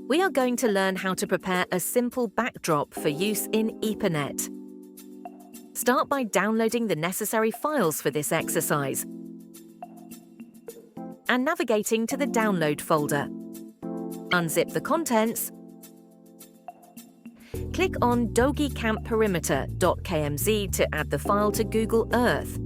We are going to learn how to prepare a simple backdrop for use in EPANET. Start by downloading the necessary files for this exercise and navigating to the Download folder. Unzip the contents. Click on doggycampperimeter.kmz to add the file to Google Earth.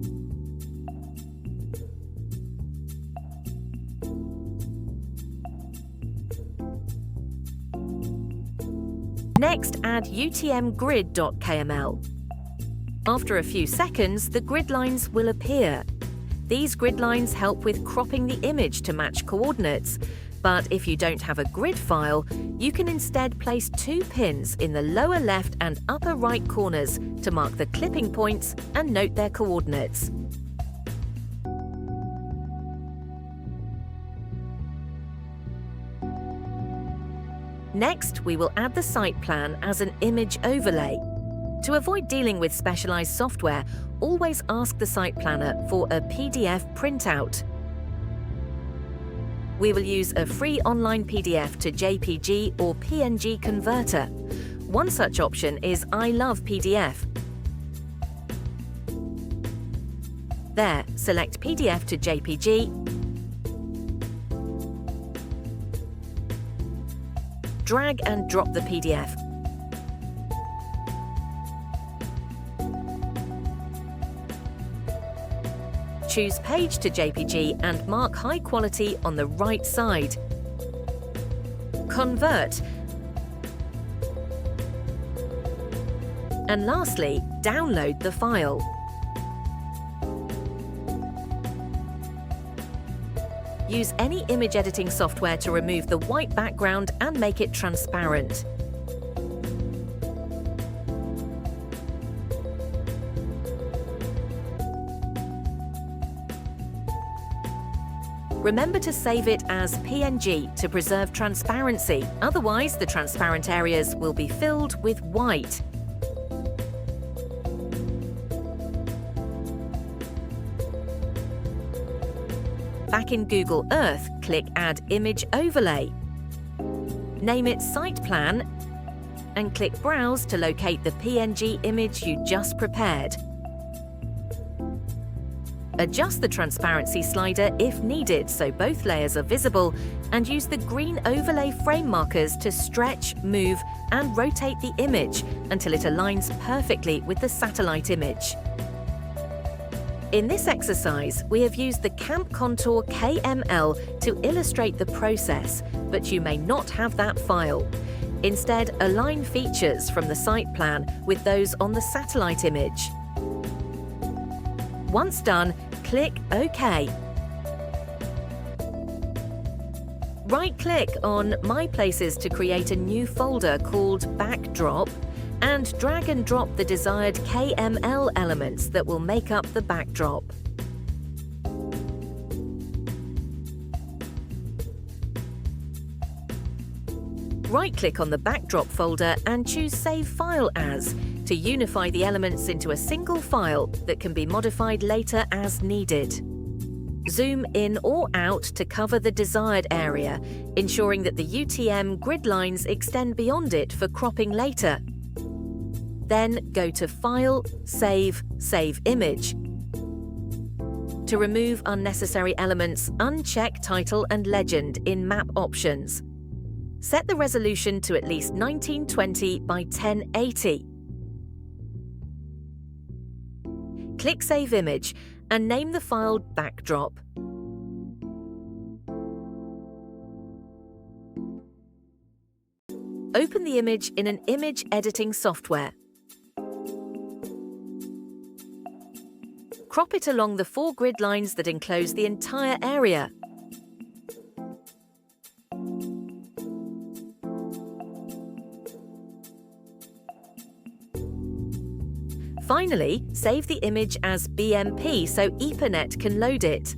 Next, add utmgrid.kml. After a few seconds, the grid lines will appear. These grid lines help with cropping the image to match coordinates, but if you don't have a grid file, you can instead place 2 pins in the lower left and upper right corners to mark the clipping points and note their coordinates. Next, we will add the site plan as an image overlay. To avoid dealing with specialized software, always ask the site planner for a PDF printout. We will use a free online PDF to JPG or PNG converter. One such option is I Love PDF. There, select PDF to JPG, drag and drop the PDF. Choose Page to JPG and mark High Quality on the right side. Convert. And lastly, download the file. Use any image editing software to remove the white background and make it transparent. Remember to save it as PNG to preserve transparency, otherwise the transparent areas will be filled with white. Back in Google Earth, click Add Image Overlay. Name it Site Plan and click Browse to locate the PNG image you just prepared. Adjust the transparency slider if needed so both layers are visible, and use the green overlay frame markers to stretch, move, and rotate the image until it aligns perfectly with the satellite image. In this exercise, we have used the Camp Contour KML to illustrate the process, but you may not have that file. Instead, align features from the site plan with those on the satellite image. Once done, click OK. Right-click on My Places to create a new folder called Backdrop and drag and drop the desired KML elements that will make up the backdrop. Right-click on the Backdrop folder and choose Save File As to unify the elements into a single file that can be modified later as needed. Zoom in or out to cover the desired area, ensuring that the UTM grid lines extend beyond it for cropping later. Then go to File, Save, Save Image. To remove unnecessary elements, uncheck Title and Legend in Map Options. Set the resolution to at least 1920 by 1080. Click Save Image and name the file Backdrop. Open the image in an image editing software. Crop it along the 4 grid lines that enclose the entire area. Finally, save the image as BMP so EPANET can load it.